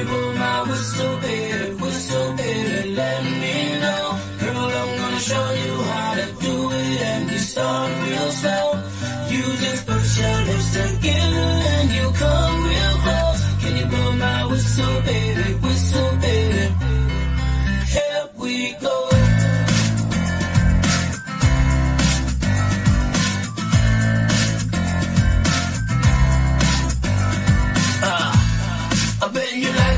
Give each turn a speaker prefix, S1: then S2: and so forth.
S1: you blow my whistle, baby, let me know. Girl, I'm gonna show you how to do it, and you start real slow. You just put your lips together and you come real close. Can you blow my whistle, baby, here we go. I bet you like